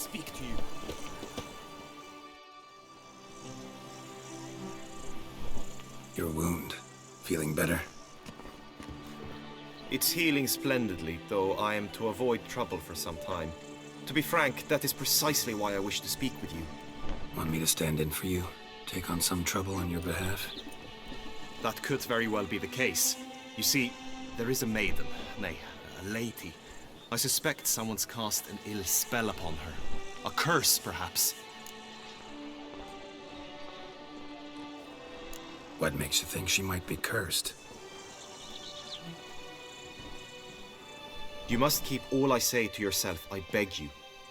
speak to you. Your wound. Feeling better? It's healing splendidly, though I am to avoid trouble for some time. To be frank, that is precisely why I wish to speak with you. Want me to stand in for you? Take on some trouble on your behalf? That could very well be the case. You see, there is a maiden, nay, a lady. I suspect someone's cast an ill spell upon her. A curse, perhaps. What makes you think she might be cursed? You must keep all I say to yourself, I beg you.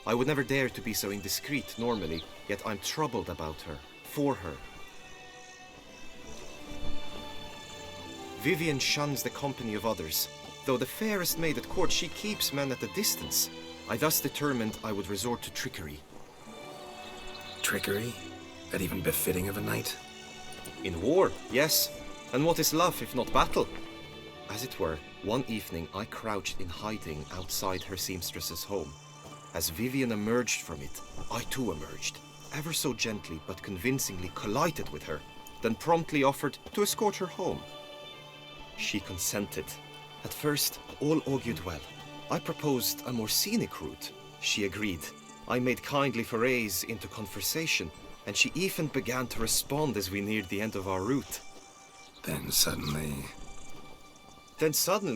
I would never dare to be so indiscreet normally, yet I'm troubled about her, for her. Vivian shuns the company of others. Though the fairest maid at court, she keeps men at a distance. I thus determined I would resort to trickery. Trickery? That even befitting of a knight? In war, yes. And what is love if not battle? As it were, one evening I crouched in hiding outside her seamstress's home. As Vivian emerged from it, I too emerged. Ever so gently but convincingly collided with her, then promptly offered to escort her home. She consented. At first, all augured well. I proposed a more scenic route. She agreed. I made kindly forays into conversation, and she even began to respond as we neared the end of our route. Then suddenly,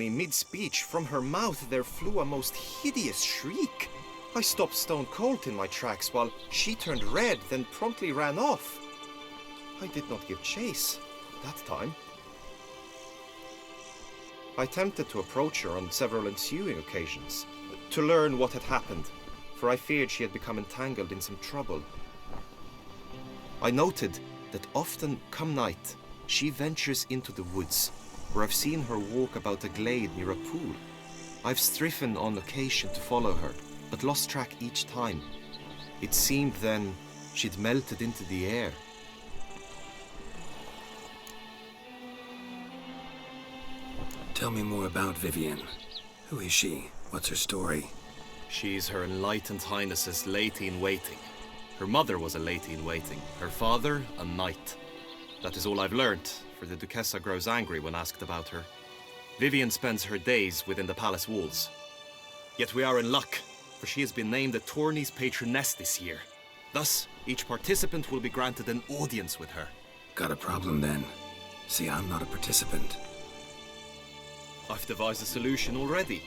mid-speech, from her mouth there flew a most hideous shriek. I stopped stone cold in my tracks while she turned red, then promptly ran off. I did not give chase that time. I attempted to approach her on several ensuing occasions, to learn what had happened, for I feared she had become entangled in some trouble. I noted that often, come night, she ventures into the woods, where I've seen her walk about a glade near a pool. I've striven on occasion to follow her, but lost track each time. It seemed then she'd melted into the air. tell me more about Vivian. Who is she? What's her story? She's Her Enlightened Highness's lady-in-waiting. Her mother was a lady-in-waiting, her father a knight. That is all I've learned, for the Duchessa grows angry when asked about her. Vivian spends her days within the palace walls. Yet we are in luck, for she has been named the tourney's patroness this year. Thus, each participant will be granted an audience with her. Got a problem then. See, I'm not a participant. I've devised a solution already.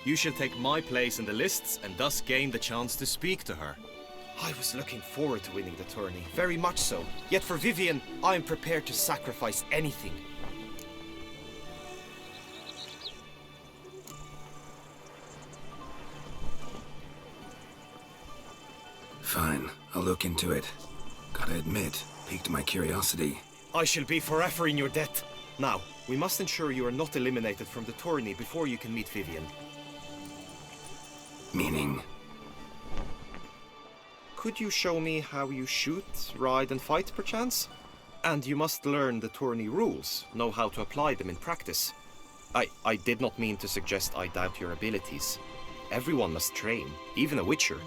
You shall take my place in the lists and thus gain the chance to speak to her. I was looking forward to winning the tourney, very much so. Yet for Vivian, I am prepared to sacrifice anything. Fine, I'll look into it. Gotta admit, piqued my curiosity. I shall be forever in your debt. Now, we must ensure you are not eliminated from the tourney before you can meet Vivian. Meaning? Could you show me how you shoot, ride and fight, perchance? And you must learn the tourney rules, know how to apply them in practice. I did not mean to suggest I doubt your abilities. Everyone must train, even a witcher.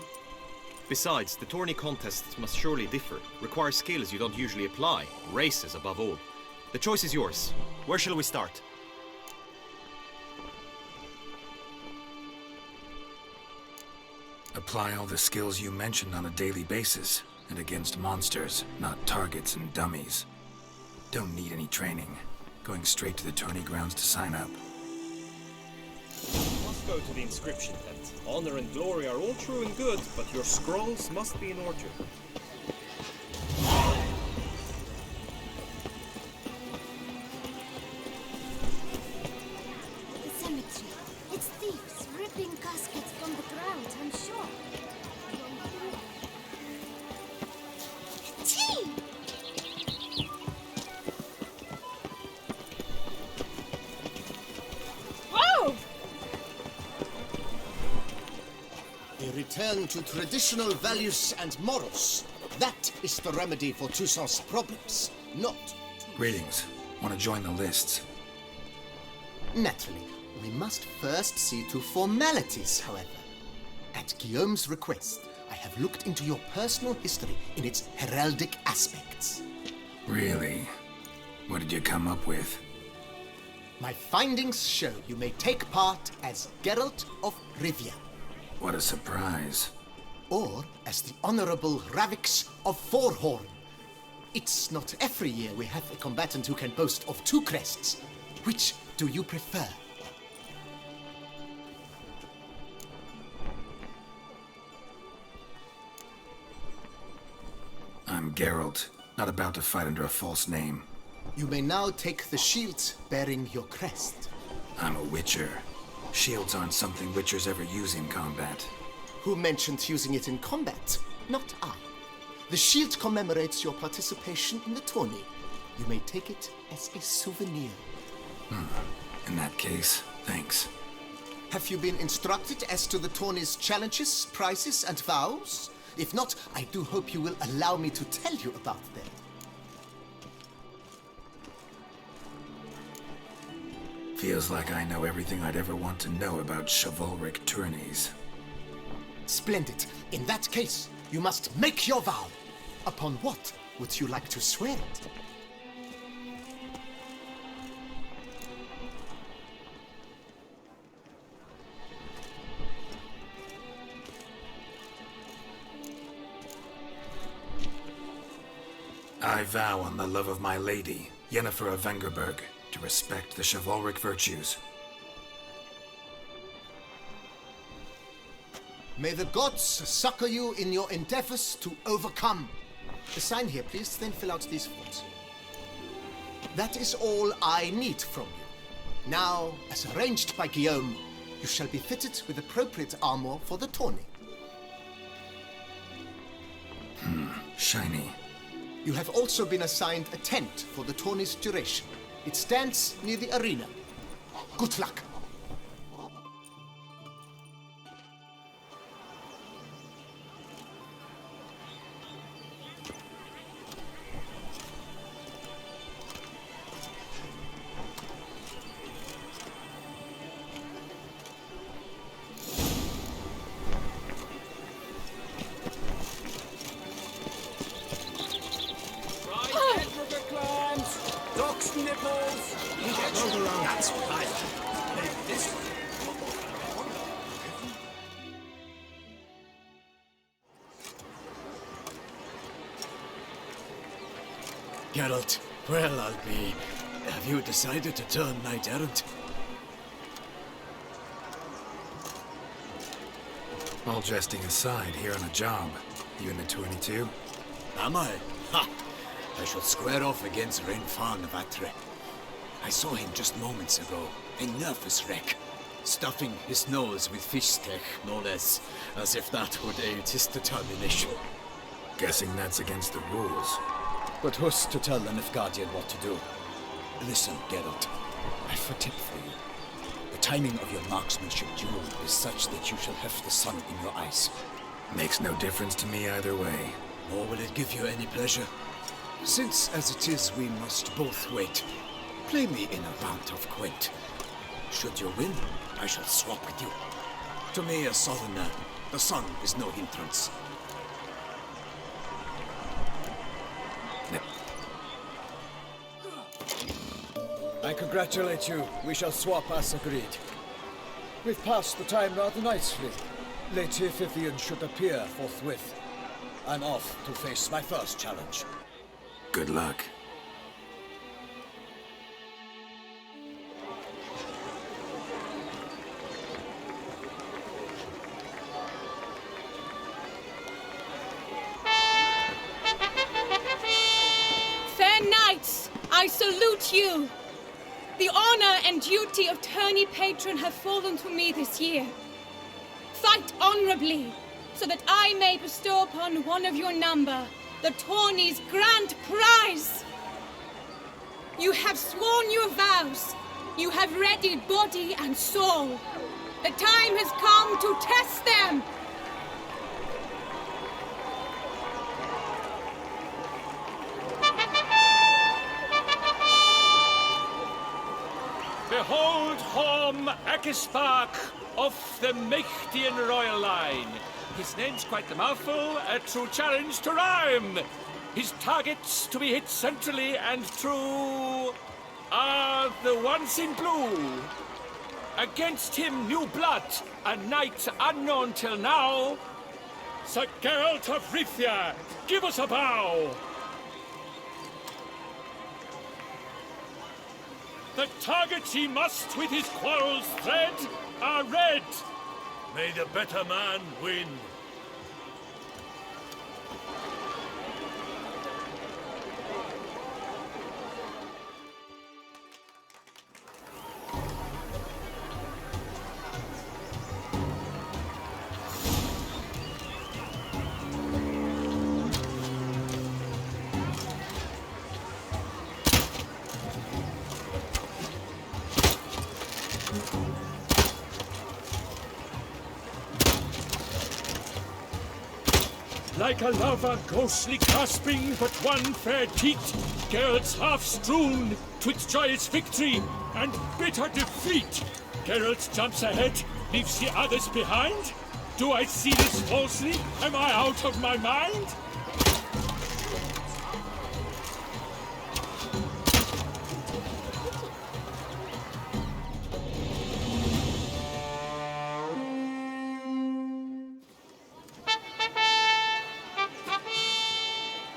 Besides, the tourney contests must surely differ, require skills you don't usually apply, races above all. The choice is yours. Where shall we start? Apply all the skills you mentioned on a daily basis, and against monsters, not targets and dummies. Don't need any training. Going straight to the tourney grounds to sign up. You must go to the inscription tent. Honor and glory are all true and good, but your scrolls must be in order. The cemetery. It's thieves ripping caskets from the ground, I'm sure. Tea! Whoa! A return to traditional values and morals. That is the remedy for Toussaint's problems, not... Greetings. Want to join the lists? Naturally, we must first see to formalities, however. At Guillaume's request, I have looked into your personal history in its heraldic aspects. Really? What did you come up with? My findings show you may take part as Geralt of Rivia, What a surprise. or as the Honorable Ravix of Forhorn. It's not every year we have a combatant who can boast of 2 crests. Which do you prefer? I'm Geralt, not about to fight under a false name. You may now take the shield bearing your crest. I'm a Witcher. Shields aren't something Witchers ever use in combat. Who mentioned using it in combat? Not I. The shield commemorates your participation in the tourney. You may take it as a souvenir. In that case, thanks. Have you been instructed as to the tourney's challenges, prizes, and vows? If not, I do hope you will allow me to tell you about them. Feels like I know everything I'd ever want to know about chivalric tourneys. Splendid. In that case, you must make your vow. Upon what would you like to swear it? I vow on the love of my lady, Yennefer of Vengerberg, to respect the chivalric virtues. May the gods succor you in your endeavors to overcome. Sign here, please, then fill out these forms. That is all I need from you. Now, as arranged by Guillaume, you shall be fitted with appropriate armor for the tourney. Shiny. You have also been assigned a tent for the tourney's duration. It stands near the arena. Good luck. Geralt, well, I'll be. Have you decided to turn knight errant? All jesting aside, here on a job. You in the 22? Am I? Ha! I shall square off against Rainfan of Atre. I saw him just moments ago, a nervous wreck, stuffing his nose with fish steak, no less, as if that would aid his determination. Guessing that's against the rules. But who's to tell the Nilfgaardian what to do? Listen, Geralt, I've a tip for you. The timing of your marksmanship duel is such that you shall have the sun in your eyes. Makes no difference to me either way. Nor will it give you any pleasure. Since, as it is, we must both wait, play me in a round of Gwent. Should you win, I shall swap with you. To me, a southerner, the sun is no hindrance. I congratulate you. We shall swap as agreed. We've passed the time rather nicely. Lady Vivian should appear forthwith. I'm off to face my first challenge. Good luck. Fair knights, I salute you. The honor and duty of tourney patron have fallen to me this year. Fight honorably, so that I may bestow upon one of your number the tourney's grand prize. You have sworn your vows. You have readied body and soul. The time has come to test them. Behold home Akispark of the Mechtien royal line, his name's quite the mouthful, a true challenge to rhyme. His targets to be hit centrally and true are the ones in blue. Against him, new blood, a knight unknown till now. Sir Geralt of Rivia, give us a bow. The targets he must with his quarrels thread are red. May the better man win. Like a lover ghostly gasping but one fair teat, Geralt's half strewn twixt joyous victory and bitter defeat. Geralt jumps ahead, leaves the others behind. Do I see this falsely? Am I out of my mind?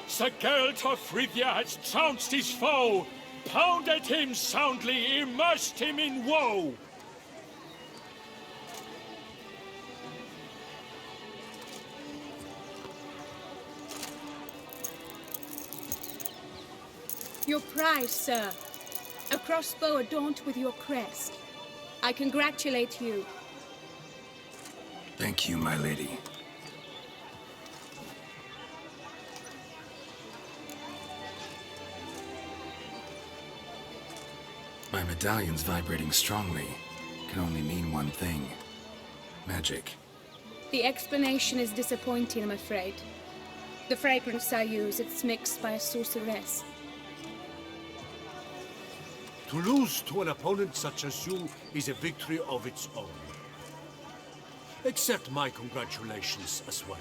Sir Geralt of Rivia has trounced his foe, pounded him soundly, immersed him in woe. Your prize, sir. A crossbow adorned with your crest. I congratulate you. Thank you, my lady. My medallion's vibrating strongly. Can only mean one thing. Magic. The explanation is disappointing, I'm afraid. The fragrance I use, it's mixed by a sorceress. To lose to an opponent such as you is a victory of its own. Accept my congratulations as well.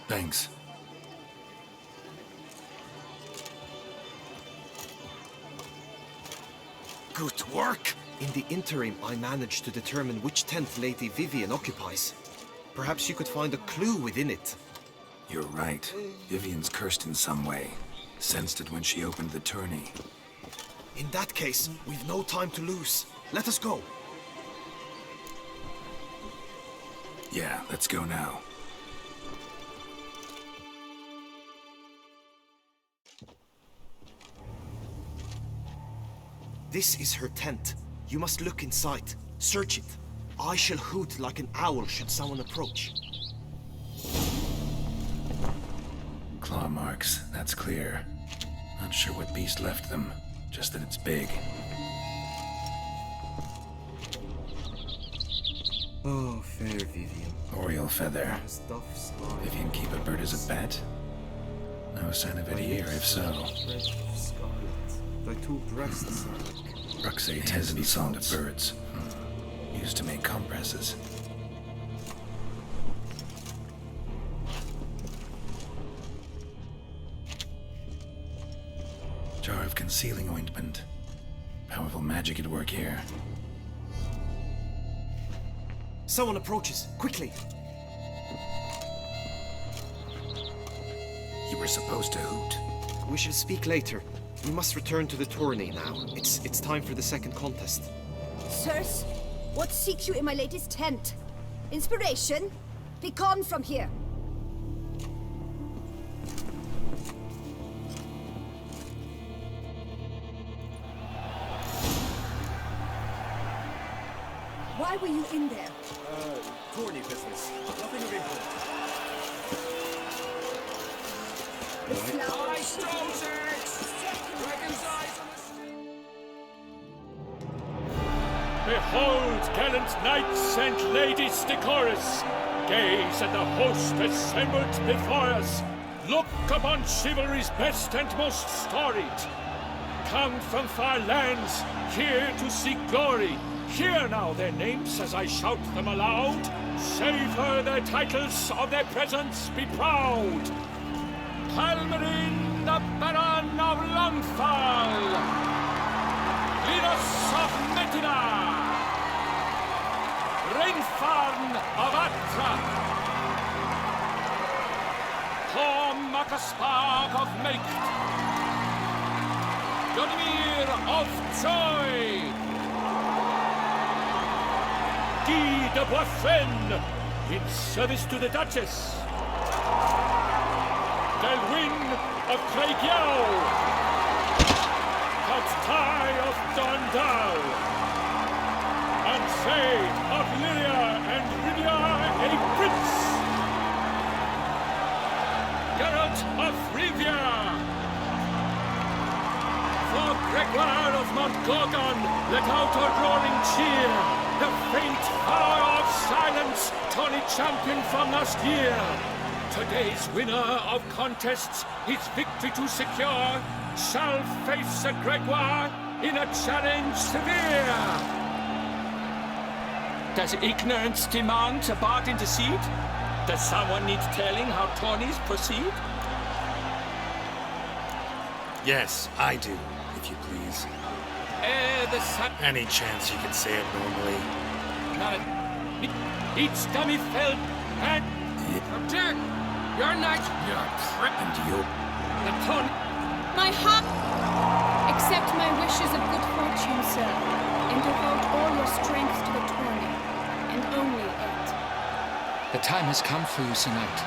Thanks. Good work! In the interim, I managed to determine which tent Lady Vivian occupies. Perhaps you could find a clue within it. You're right. Vivian's cursed in some way. Sensed it when she opened the tourney. In that case, we've no time to lose. Let us go. Yeah, let's go now. This is her tent. You must look inside. Search it. I shall hoot like an owl should someone approach. Claw marks, that's clear. Not sure what beast left them, just that it's big. Oh, fair Vivian. Oriole feather. Stuff sky. Vivian keep a bird as a pet? No sign of it here, if so. Thy two breasts. Ruxate hesitant song of birds. Used to make compresses. Jar of concealing ointment. Powerful magic at work here. Someone approaches. Quickly. You were supposed to hoot. We shall speak later. We must return to the tourney now. It's time for the second contest. Sirs, what seeks you in my latest tent? Inspiration? Be gone from here. Why were you in there? Tourney business. Nothing of import. The flowers. Behold, gallant knights and ladies decorous, gaze at the host assembled before us. Look upon chivalry's best and most storied. come from far lands, here to seek glory. Hear now their names as I shout them aloud. Savor their titles, of their presence be proud. Halmarin, the Baron of Longfall. Linus of Metina. Rainfarn of Atra. Tom Makaspag of Meikt. Jonimir of Troy. Guy de Boisfren, in service to the Duchess. Delwyn of Craigiau. Count Ty of Dondal. And Say of Lyria and Rivia a prince. Geralt of Rivia. For Gregoire of Montgorgon, let out a roaring cheer. The faint power of silence, Tony champion from last year. Today's winner of contests, his victory to secure, shall face a Gregoire in a challenge severe. Does ignorance demand a bard intercede? Does someone need telling how tourneys proceed? Yes, I do, if you please. The sun... Any chance you can say it normally? Each dummy fell and... Jack, you're not... You're And you... The ton... My heart... Accept my wishes of good fortune, sir, and devote all your strength to the tourney, and only it. The time has come for you, Sir Knight.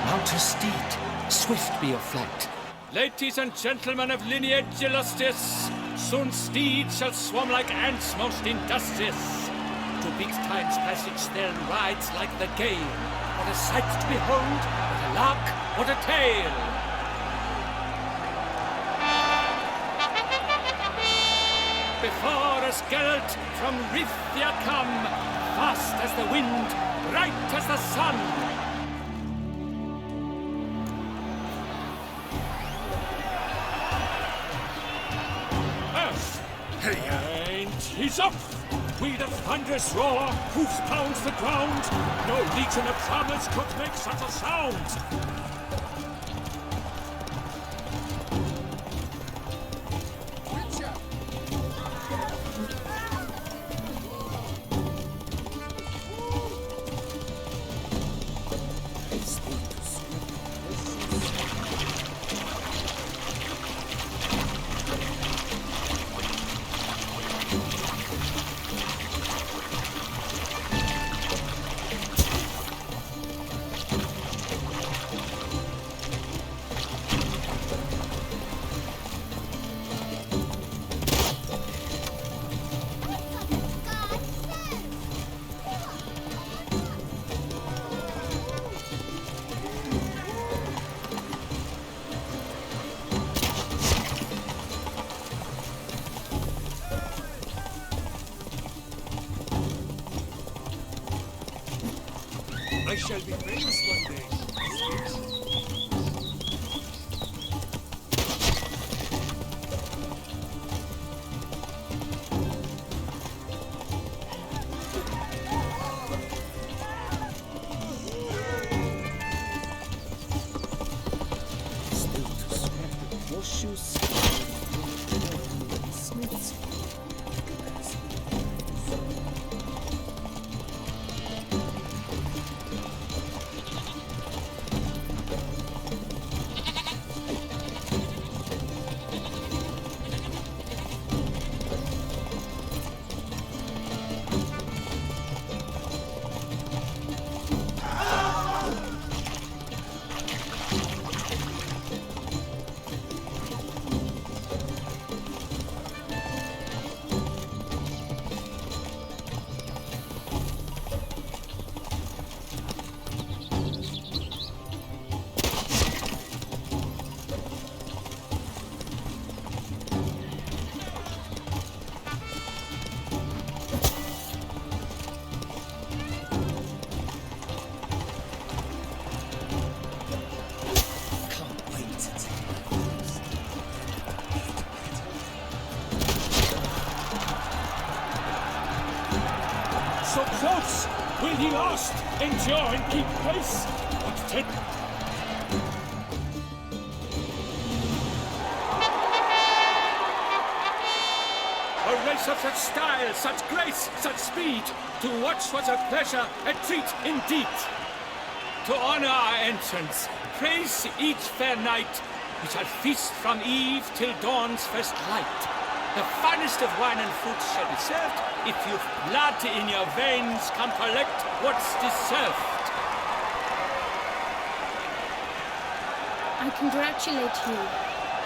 Mount your steed. Swift be your flight. Ladies and gentlemen of lineage illustrious, soon steeds shall swarm like ants most industrious. To beat time's passage therein rides like the gale. What a sight to behold, what a lark, what a tale! Before us Geralt from Rithia come, fast as the wind, bright as the sun. And he's up! With a thunderous roar, hoofs pounds the ground. No legion of travelers could make such a sound. I shall be famous one day. so close! Will he last, endure and keep pace? But take... A race of such style, such grace, such speed! To watch was a pleasure, a treat indeed! To honor our entrance, praise each fair night, we shall feast from eve till dawn's first light. The finest of wine and fruit shall be served. If you've blood in your veins, come collect what's deserved. I congratulate you.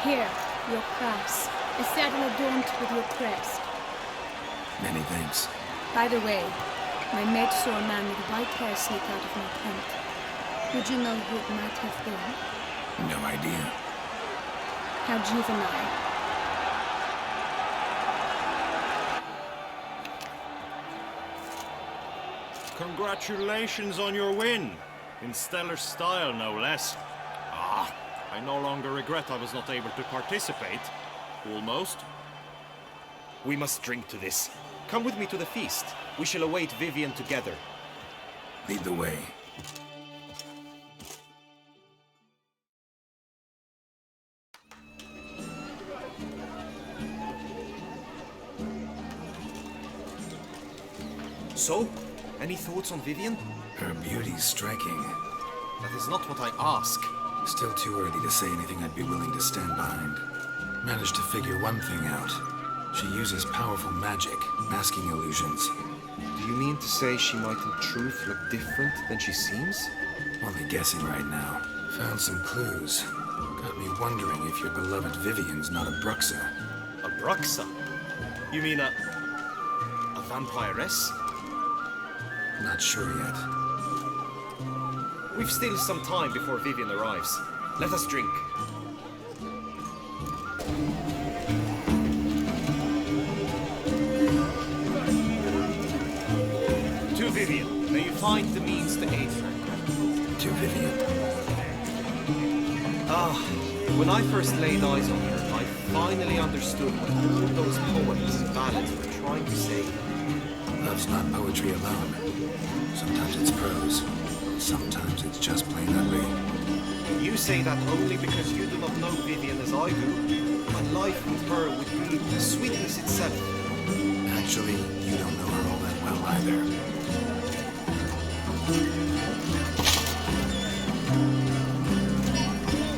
Here, your prize. A saddle adorned with your crest. Many thanks. By the way, my maid saw a man with white hair sneak out of my tent. Would you know who it might have been? No idea. How juvenile. Congratulations on your win. In stellar style, no less. Ah, I no longer regret I was not able to participate. Almost. We must drink to this. Come with me to the feast. We shall await Vivian together. Lead the way. So, any thoughts on Vivian? Her beauty's striking. That is not what I ask. Still too early to say anything I'd be willing to stand behind. Managed to figure one thing out. She uses powerful magic, masking illusions. Do you mean to say she might in truth look different than she seems? Only guessing right now. Found some clues. Got me wondering if your beloved Vivian's not a Bruxa. A Bruxa? You mean a vampiress? Not sure yet. We've still some time before Vivian arrives. Let us drink. To Vivian. May you find the means to aid her. To Vivian. Ah, when I first laid eyes on her, I finally understood what all those poems and ballads were trying to say. Love's not poetry alone. Sometimes it's prose. Sometimes it's just plain ugly. You say that only because you do not know Vivian as I do. My life with her would be sweetness itself. Actually, you don't know her all that well either.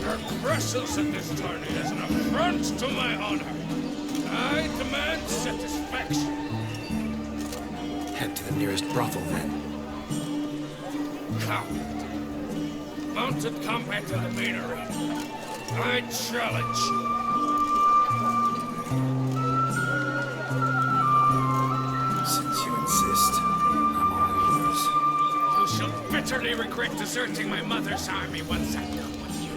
Her presence in this tourney is an affront to my honor. I demand satisfaction. Head to the nearest brothel, then. Coward. Mounted combat in the main arena. I challenge you. Since you insist, I'm all yours. You shall bitterly regret deserting my mother's army once I'm done with you.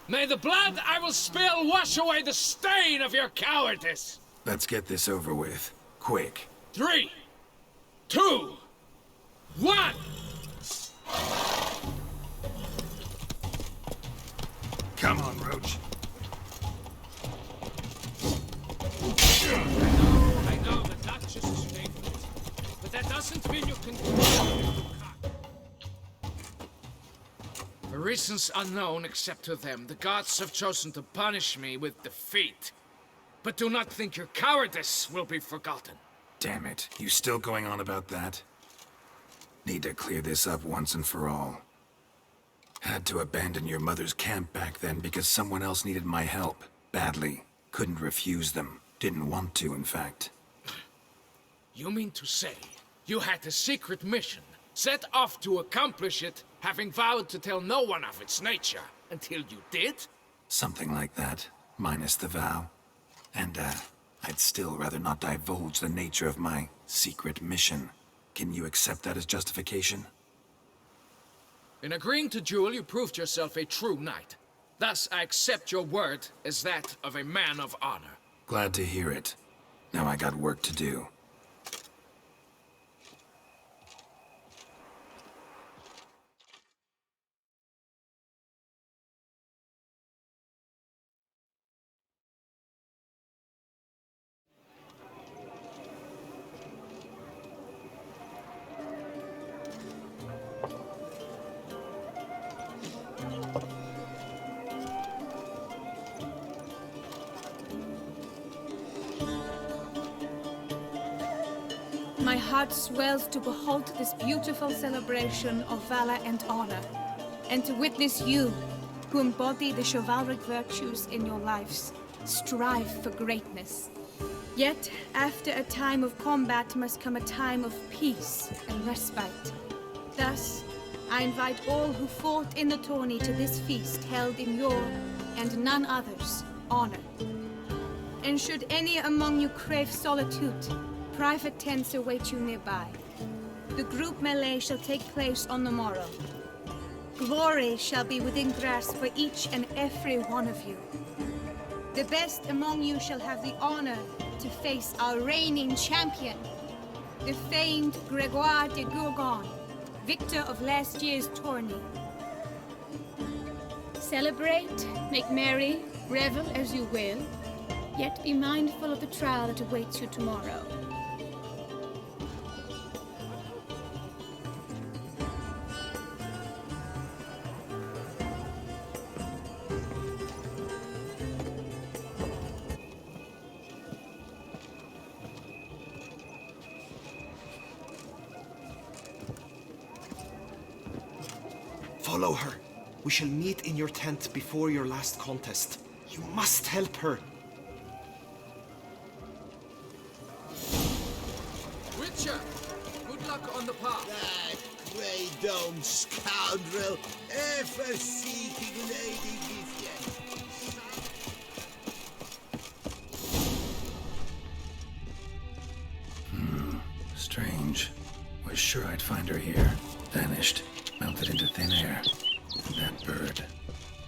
May the blood I will spill wash away the stain of your cowardice! Let's get this over with. Quick. 3, 2, 1! Come on, Roach. I know the Duchess's favorite, but that doesn't mean you can... For reasons unknown except to them, the gods have chosen to punish me with defeat. But do not think your cowardice will be forgotten. Damn it. You still going on about that? Need to clear this up once and for all. Had to abandon your mother's camp back then because someone else needed my help. Badly. Couldn't refuse them. Didn't want to, in fact. You mean to say you had a secret mission, set off to accomplish it, having vowed to tell no one of its nature, until you did? Something like that. Minus the vow. And, I'd still rather not divulge the nature of my secret mission. Can you accept that as justification? In agreeing to duel, you proved yourself a true knight. Thus, I accept your word as that of a man of honor. Glad to hear it. Now I got work to do. my heart swells to behold this beautiful celebration of valor and honor, and to witness you, who embody the chivalric virtues in your lives, strive for greatness. Yet, after a time of combat must come a time of peace and respite. Thus, I invite all who fought in the tourney to this feast held in your, and none other's, honor. And should any among you crave solitude, private tents await you nearby. The group melee shall take place on the morrow. Glory shall be within grasp for each and every one of you. The best among you shall have the honor to face our reigning champion, the famed Gregoire de Gourgon, victor of last year's tourney. Celebrate, make merry, revel as you will, yet be mindful of the trial that awaits you tomorrow. Follow her. We shall meet in your tent before your last contest. You must help her. Witcher, good luck on the path. That grey dome scoundrel, ever seeking Lady Vivian. Strange. Was sure I'd find her here. Vanished. Melted into thin air. And that bird.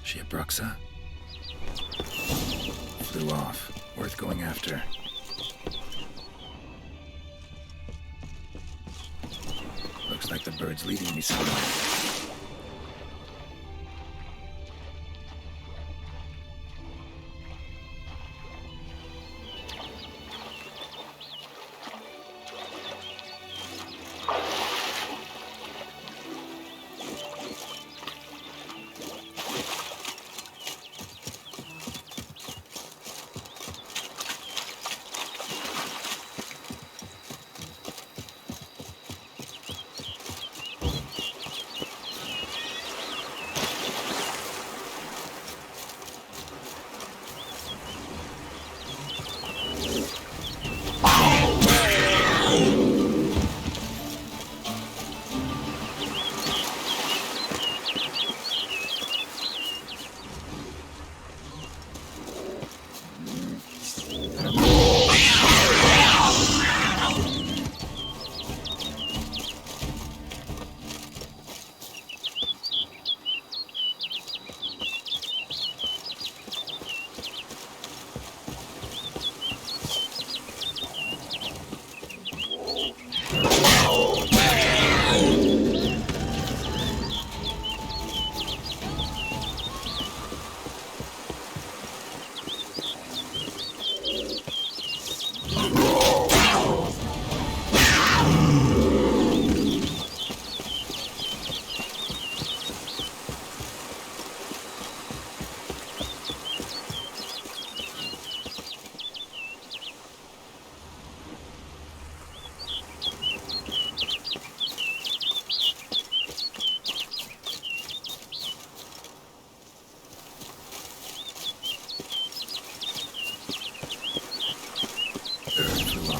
She a Bruxa? Flew off. Worth going after. Looks like the bird's leading me somewhere.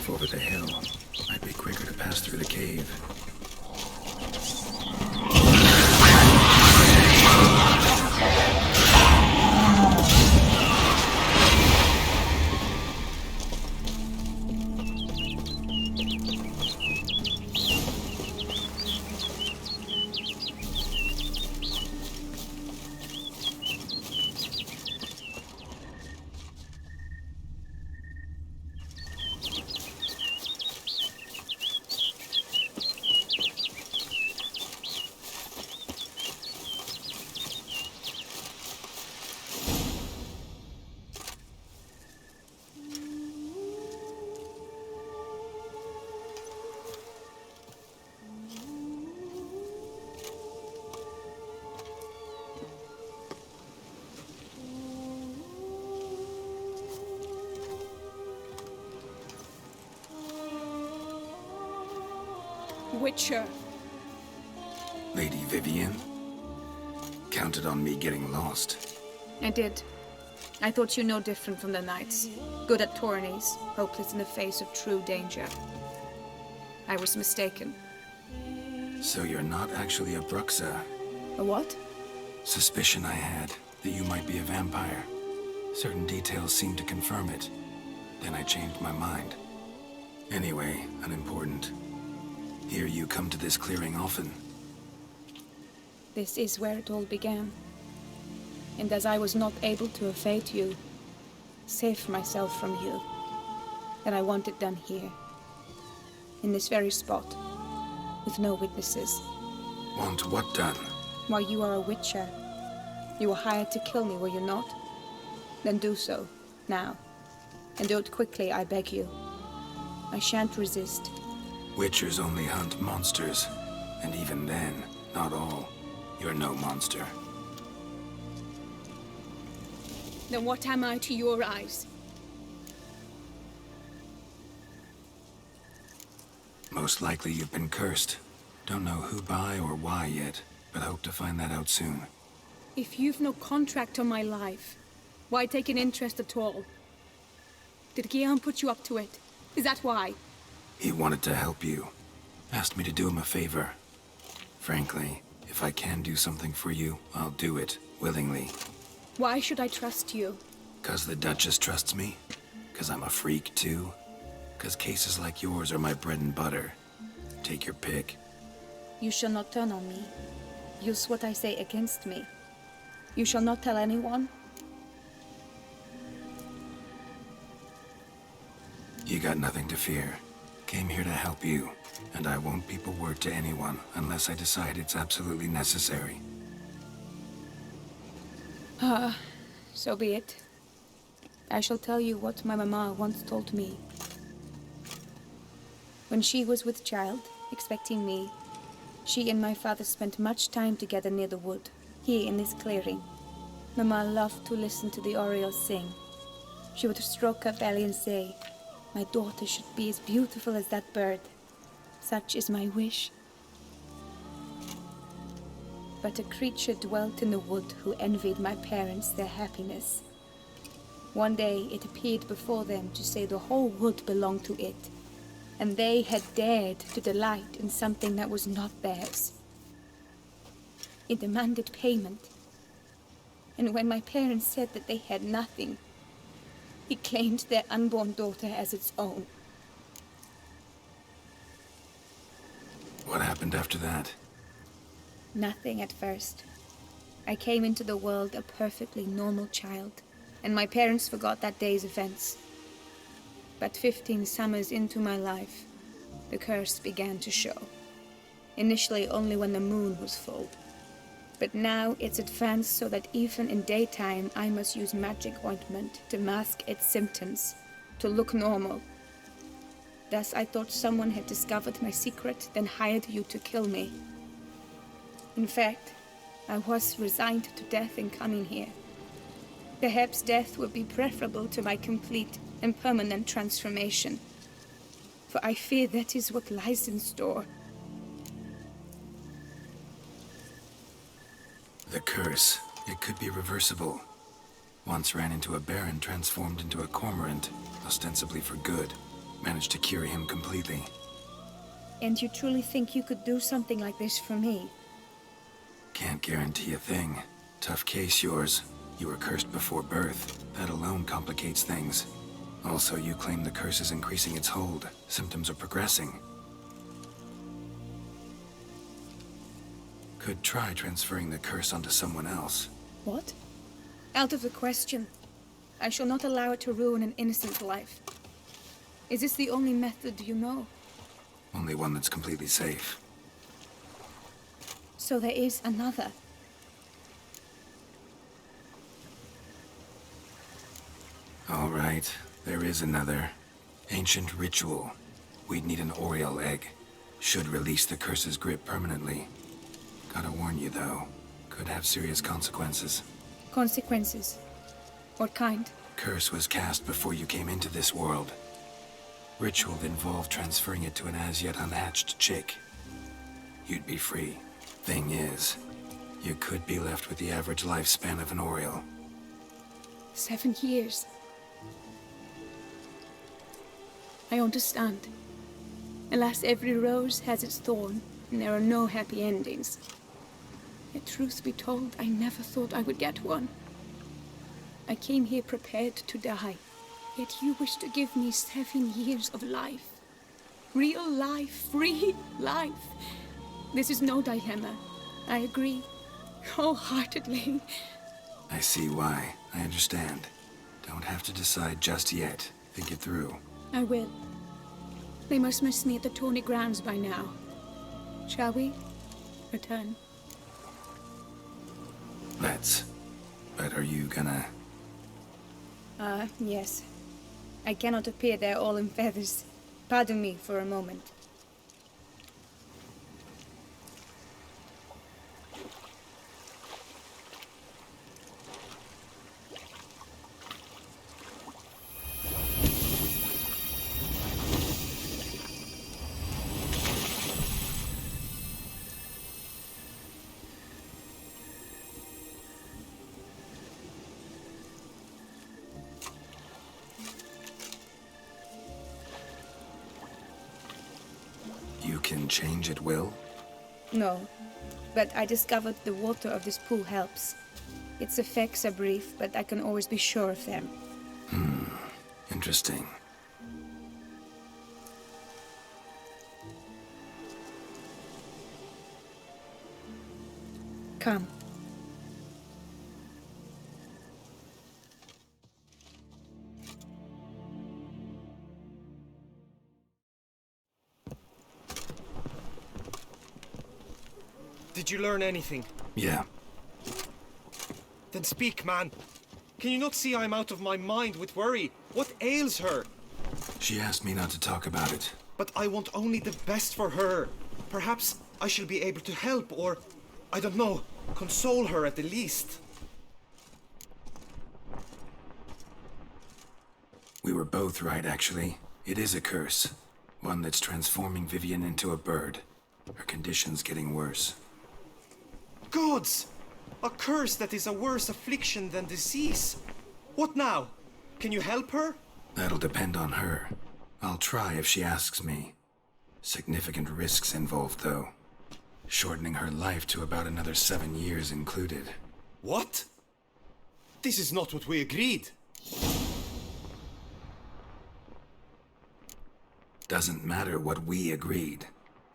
Over the hill. Might be quicker to pass through the cave. Witcher. Lady Vivian? Counted on me getting lost. I did. I thought you no different from the knights. Good at tourneys, hopeless in the face of true danger. I was mistaken. So you're not actually a Bruxa? A what? Suspicion I had, that you might be a vampire. Certain details seemed to confirm it. Then I changed my mind. Anyway, unimportant. Here you come to this clearing often. This is where it all began. And as I was not able to evade you, save myself from you, then I want it done here. In this very spot. With no witnesses. Want what done? Why, you are a witcher. You were hired to kill me, were you not? Then do so, now. And do it quickly, I beg you. I shan't resist. Witchers only hunt monsters. And even then, not all. You're no monster. Then what am I to your eyes? Most likely you've been cursed. Don't know who by or why yet, but hope to find that out soon. If you've no contract on my life, why take an interest at all? Did Guillaume put you up to it? Is that why? He wanted to help you. Asked me to do him a favor. Frankly, if I can do something for you, I'll do it, willingly. Why should I trust you? 'Cause the Duchess trusts me? 'Cause I'm a freak, too? 'Cause cases like yours are my bread and butter. Take your pick. You shall not turn on me. Use what I say against me. You shall not tell anyone? You got nothing to fear. Came here to help you, and I won't peep a word to anyone unless I decide it's absolutely necessary. So be it. I shall tell you what my mama once told me. When she was with child, expecting me, she and my father spent much time together near the wood, here in this clearing. Mama loved to listen to the orioles sing. She would stroke her belly and say, "My daughter should be as beautiful as that bird. Such is my wish." But a creature dwelt in the wood who envied my parents their happiness. One day it appeared before them to say the whole wood belonged to it, and they had dared to delight in something that was not theirs. It demanded payment, and when my parents said that they had nothing, it claimed their unborn daughter as its own. What happened after that? Nothing at first. I came into the world a perfectly normal child, and my parents forgot that day's events. But 15 summers into my life, the curse began to show. Initially only when the moon was full. But now it's advanced so that even in daytime I must use magic ointment to mask its symptoms, to look normal. Thus I thought someone had discovered my secret, then hired you to kill me. In fact, I was resigned to death in coming here. Perhaps death would be preferable to my complete and permanent transformation. For I fear that is what lies in store. The curse. It could be reversible. Once ran into a baron transformed into a cormorant, ostensibly for good. Managed to cure him completely. And you truly think you could do something like this for me? Can't guarantee a thing. Tough case, yours. You were cursed before birth. That alone complicates things. Also, you claim the curse is increasing its hold. Symptoms are progressing. Could try transferring the curse onto someone else. What? Out of the question. I shall not allow it to ruin an innocent life. Is this the only method you know? Only one that's completely safe. So there is another. All right, there is another. Ancient ritual. We'd need an Oriole egg. Should release the curse's grip permanently. Gotta warn you, though. Could have serious consequences. Consequences? What kind? Curse was cast before you came into this world. Ritual involved transferring it to an as-yet unhatched chick. you'd be free. Thing is, you could be left with the average lifespan of an Oriole. 7 years. I understand. Alas, every rose has its thorn, and there are no happy endings. Yet, truth be told, I never thought I would get one. I came here prepared to die, yet you wish to give me 7 years of life. Real life, free life. This is no dilemma. I agree, wholeheartedly. I see why. I understand. Don't have to decide just yet. Think it through. I will. They must miss me at the Tawny grounds by now. Shall we return? Let's. But are you gonna... Yes. I cannot appear there all in feathers. Pardon me for a moment. You can change at will? No, but I discovered the water of this pool helps. Its effects are brief, but I can always be sure of them. Interesting. Come. Did you learn anything? Yeah. Then speak, man. Can you not see I'm out of my mind with worry? What ails her? She asked me not to talk about it. But I want only the best for her. Perhaps I shall be able to help, or, I don't know, console her at the least. We were both right, actually. It is a curse. One that's transforming Vivian into a bird. Her condition's getting worse. Gods! A curse that is a worse affliction than disease. What now? Can you help her? That'll depend on her. I'll try if she asks me. Significant risks involved, though. Shortening her life to about another 7 years included. What? This is not what we agreed. Doesn't matter what we agreed.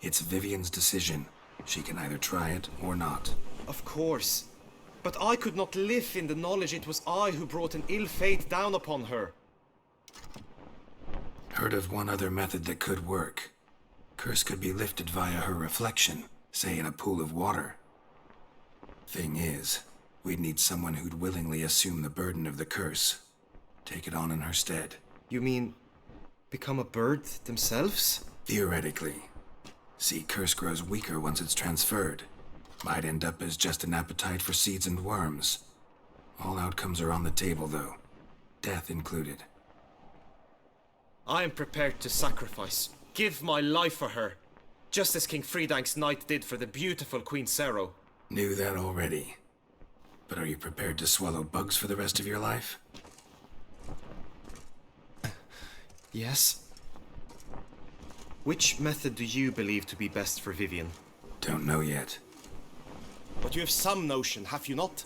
It's Vivian's decision. She can either try it or not. Of course. But I could not live in the knowledge it was I who brought an ill fate down upon her. Heard of one other method that could work. Curse could be lifted via her reflection, say in a pool of water. Thing is, we'd need someone who'd willingly assume the burden of the curse. Take it on in her stead. You mean, become a bird themselves? Theoretically. See, curse grows weaker once it's transferred. Might end up as just an appetite for seeds and worms. All outcomes are on the table, though. Death included. I am prepared to sacrifice, give my life for her. Just as King Fridank's knight did for the beautiful Queen Sero. Knew that already. But are you prepared to swallow bugs for the rest of your life? Yes. Which method do you believe to be best for Vivian? Don't know yet. But you have some notion, have you not?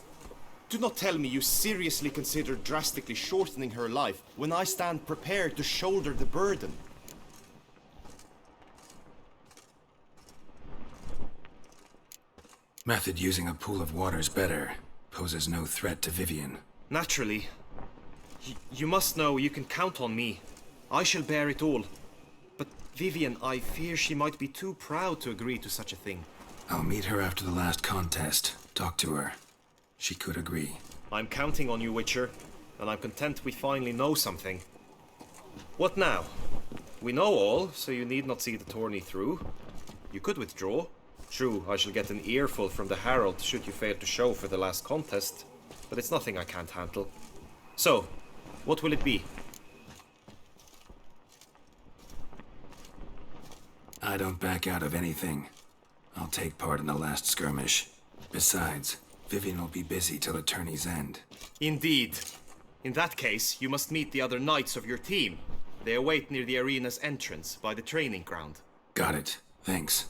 Do not tell me you seriously consider drastically shortening her life when I stand prepared to shoulder the burden. Method using a pool of water's better. Poses no threat to Vivian. Naturally. You must know you can count on me. I shall bear it all. But Vivian, I fear she might be too proud to agree to such a thing. I'll meet her after the last contest. Talk to her. She could agree. I'm counting on you, Witcher, and I'm content we finally know something. What now? We know all, so you need not see the tourney through. You could withdraw. True, I shall get an earful from the Herald should you fail to show for the last contest, but it's nothing I can't handle. So, what will it be? I don't back out of anything. I'll take part in the last skirmish. Besides, Vivian will be busy till the tourney's end. Indeed. In that case, you must meet the other knights of your team. They await near the arena's entrance, by the training ground. Got it. Thanks.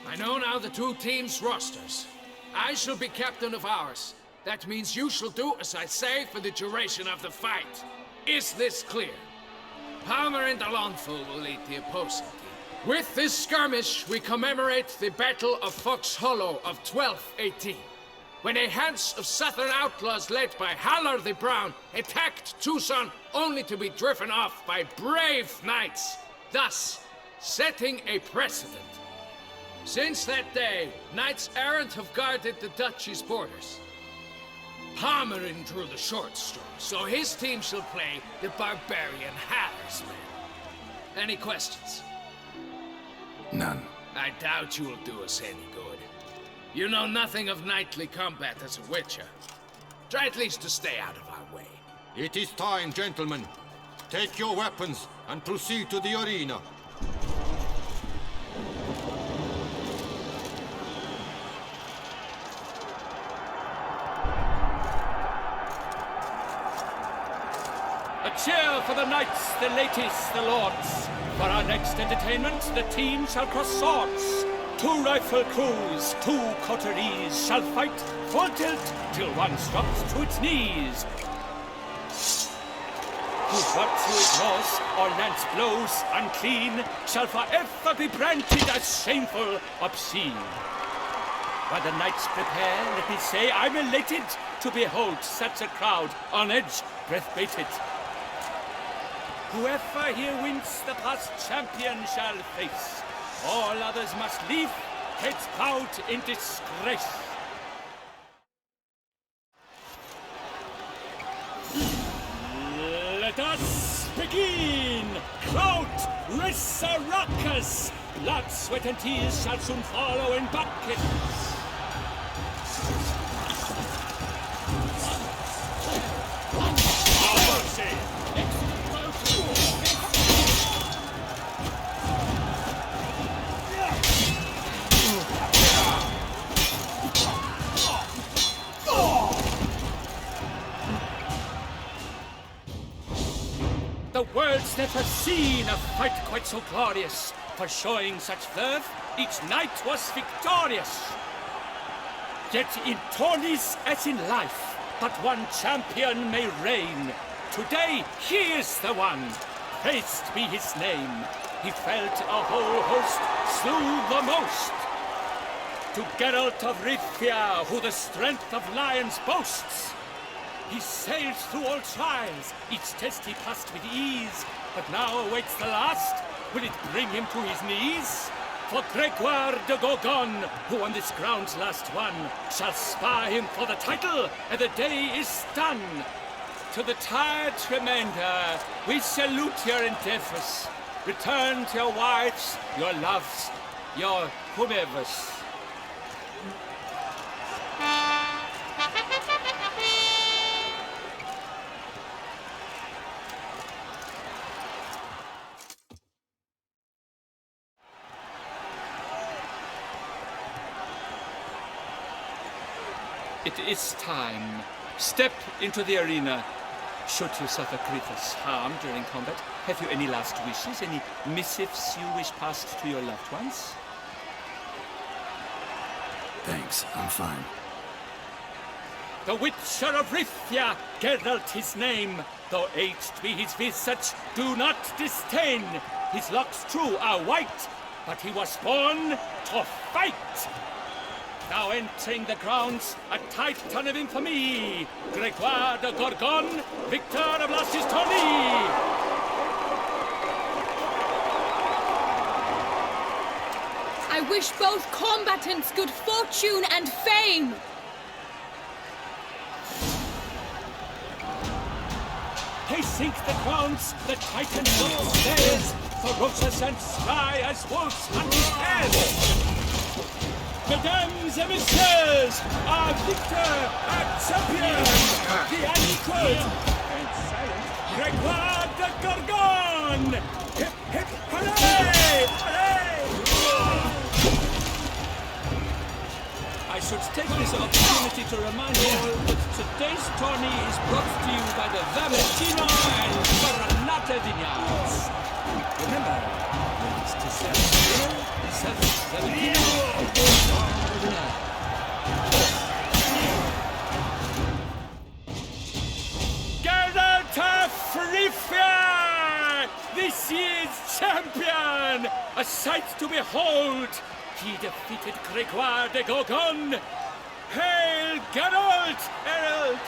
I know now the two teams' rosters. I shall be captain of ours. That means you shall do as I say for the duration of the fight. Is this clear? Palmer and Alonso will lead the opposing team. With this skirmish, we commemorate the Battle of Fox Hollow of 1218, when a Hans of Southern outlaws led by Haller the Brown attacked Tucson only to be driven off by brave knights, thus setting a precedent. Since that day, knights errant have guarded the duchy's borders. Palmerin drew the short straw, so his team shall play the barbarian Haller's men. Any questions? None. I doubt you will do us any good. You know nothing of knightly combat as a witcher. Try at least to stay out of our way. It is time, gentlemen. Take your weapons and proceed to the arena. A cheer for the knights, the ladies, the lords. For our next entertainment, the team shall cross swords. 2 rifle crews, 2 coteries shall fight full tilt till one drops to its knees. Who virtue ignores or lance blows unclean shall forever be branded as shameful, obscene. While the knights prepare, let me say I'm elated to behold such a crowd on edge, breath baited. Whoever here wins the past champion shall face. All others must leave, heads bowed in disgrace. Let us begin! Crowd, raise a ruckus! Blood, sweat, and tears shall soon follow in buckets. The world's never seen a fight quite so glorious. For showing such verve, each knight was victorious. Yet in tourneys as in life, but one champion may reign. Today he is the one, praised be his name. He felled a whole host, slew the most. To Geralt of Rivia, who the strength of lions boasts, he sailed through all trials, each test he passed with ease. But now awaits the last, will it bring him to his knees? For Gregoire de Gorgon, who on this ground's last won, shall spar him for the title, and the day is done. To the tired remainder, we salute your endeavors. Return to your wives, your loves, your whomevers. It is time. Step into the arena. Should you suffer grievous harm during combat, have you any last wishes, any missives you wish passed to your loved ones? Thanks, I'm fine. The Witcher of Rivia, Geralt his name. Though aged be his visage, do not disdain. His locks true are white, but he was born to fight. Now entering the grounds, a titan of infamy, Gregoire de Gorgon, victor of last his tourney. I wish both combatants good fortune and fame. They sink the grounds, the titan stairs, ferocious and sly as wolves hunt his head. Mesdames Mesdames et messieurs, our victor and champion, the unequaled and silent Gregoire de Gorgon! Hip hip hooray! Hooray! I should take this opportunity to remind you all that today's tourney is brought to you by the Vermentino and Coronata vineyards. Remember, it's to sell Vermentino or Gather to free fire! This year's champion! A sight to behold! He defeated Gregoire de Gorgon! Hail Geralt! Herald!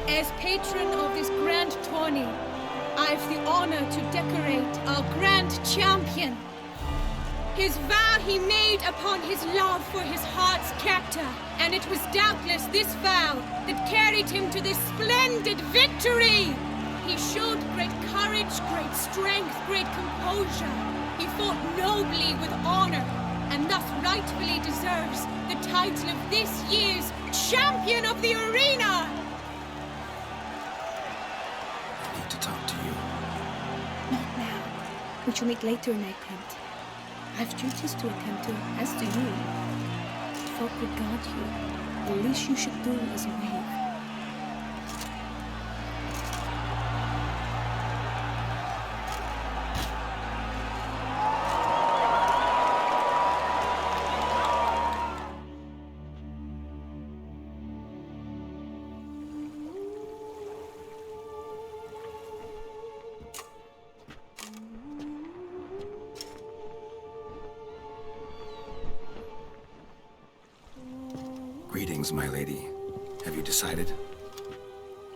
As patron of this grand tourney, I've the honor to decorate our grand champion. His vow he made upon his love for his heart's captor, and it was doubtless this vow that carried him to this splendid victory. He showed great courage, great strength, great composure. He fought nobly with honor, and thus rightfully deserves the title of this year's Champion of the Arena! I need to talk to you. Not now. We shall meet later in my tent. I've duties to attend to, as do you. If folk regard you, the least you should do is wave. Greetings, my lady. Have you decided?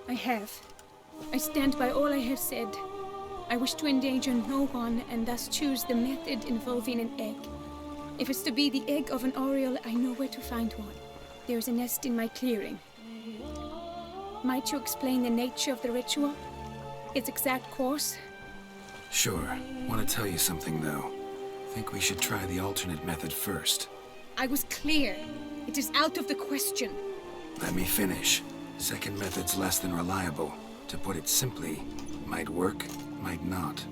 I have. I stand by all I have said. I wish to endanger no one and thus choose the method involving an egg. If it's to be the egg of an oriole, I know where to find one. There is a nest in my clearing. Might you explain the nature of the ritual? Its exact course? Sure. Want to tell you something, though. Think we should try the alternate method first. I was clear. It is out of the question. Let me finish. Second method's less than reliable. To put it simply, might work, might not.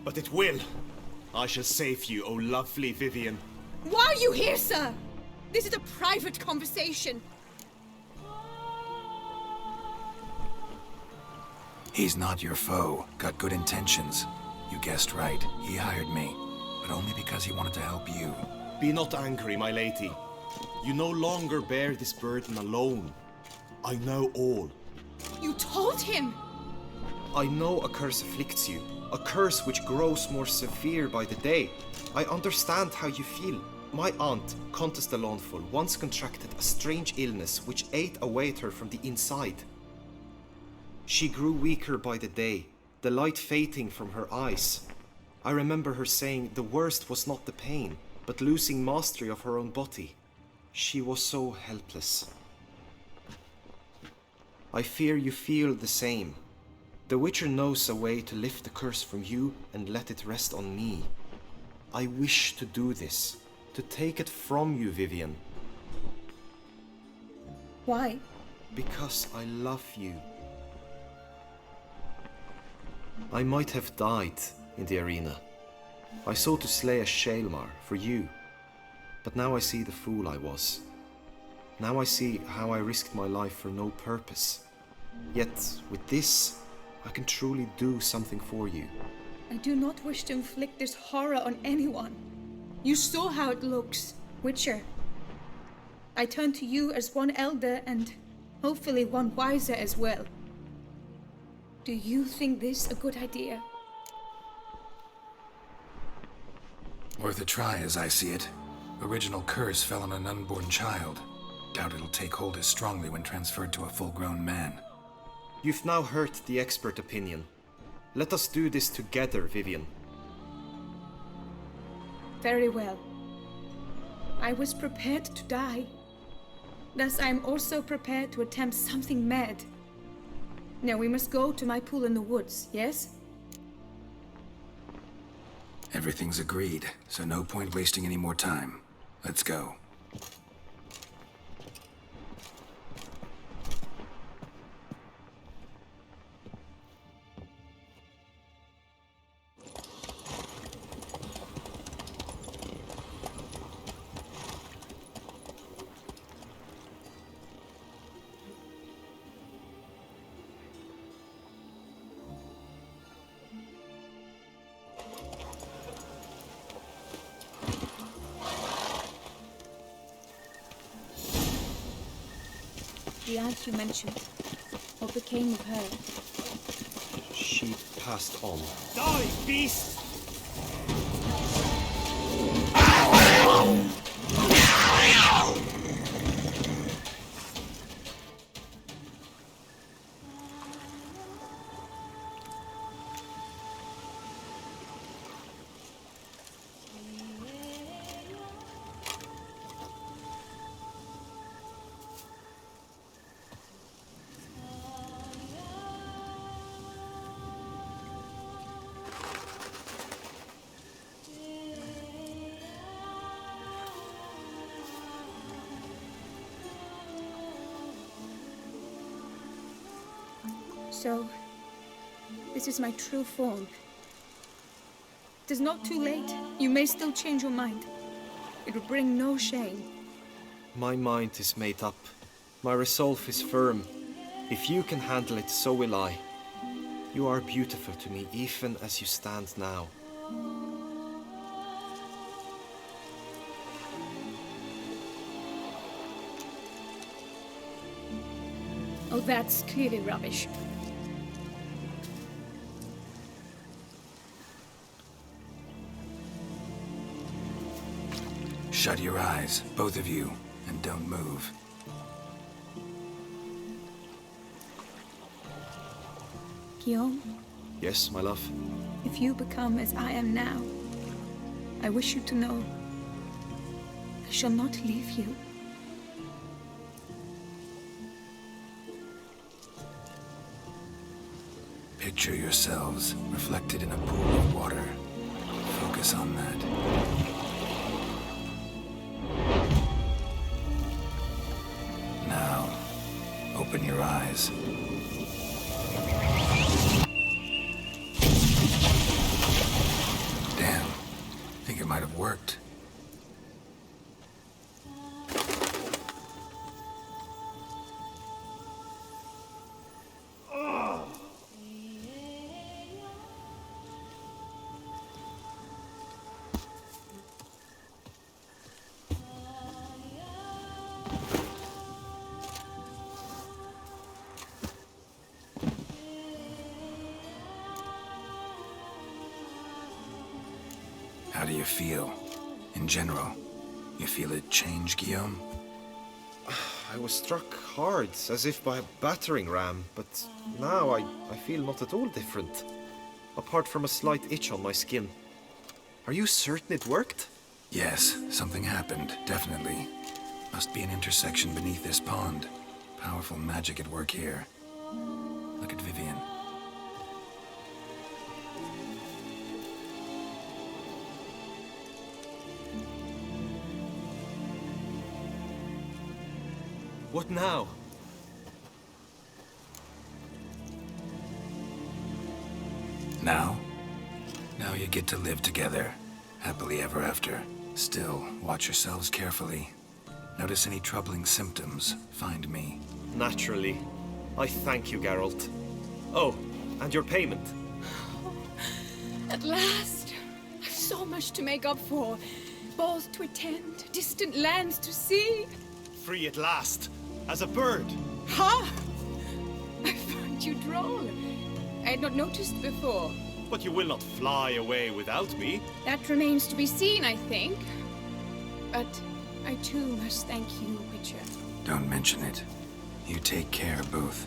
But it will. I shall save you, oh lovely Vivian. Why are you here, sir? This is a private conversation. He's not your foe. Got good intentions. You guessed right. He hired me. But only because he wanted to help you. Be not angry, my lady. You no longer bear this burden alone. I know all. You told him! I know a curse afflicts you. A curse which grows more severe by the day. I understand how you feel. My aunt, Countess de Lawnful, once contracted a strange illness which ate away at her from the inside. She grew weaker by the day, the light fading from her eyes. I remember her saying the worst was not the pain, but losing mastery of her own body. She was so helpless. I fear you feel the same. The Witcher knows a way to lift the curse from you and let it rest on me. I wish to do this, to take it from you, Vivian. Why? Because I love you. I might have died in the arena. I sought to slay a Shaelmar for you. But now I see the fool I was. Now I see how I risked my life for no purpose. Yet, with this, I can truly do something for you. I do not wish to inflict this horror on anyone. You saw how it looks, Witcher. I turn to you as one elder and hopefully one wiser as well. Do you think this a good idea? Worth a try, as I see it. Original curse fell on an unborn child. Doubt it'll take hold as strongly when transferred to a full-grown man. You've now heard the expert opinion. Let us do this together, Vivian. Very well. I was prepared to die. Thus I am also prepared to attempt something mad. Now we must go to my pool in the woods, yes? Everything's agreed, so no point wasting any more time. Let's go. The aunt you mentioned. What became of her? She passed on. Die, beast! So, this is my true form. It is not too late. You may still change your mind. It would bring no shame. My mind is made up. My resolve is firm. If you can handle it, so will I. You are beautiful to me, even as you stand now. Oh, that's clearly rubbish. Shut your eyes, both of you, and don't move. Guillaume, Yes, my love. if you become as I am now, I wish you to know I shall not leave you. Picture yourselves reflected in a pool of water. Focus on that. Now, open your eyes. Damn, think it might have worked. How do you feel? In general, you feel it change, Guillaume? I was struck hard, as if by a battering ram, but now I feel not at all different. Apart from a slight itch on my skin. Are you certain it worked? Yes, something happened, definitely. Must be an intersection beneath this pond. Powerful magic at work here. Look at Vivian. What now? Now? Now you get to live together. Happily ever after. Still, watch yourselves carefully. Notice any troubling symptoms, find me. Naturally. I thank you, Geralt. Oh, and your payment. At last! I've so much to make up for. Balls to attend, distant lands to see. Free at last, as a bird. Ha! I find you droll. I had not noticed before. But you will not fly away without me. That remains to be seen, I think. But I too must thank you, Witcher. Don't mention it. You take care, both.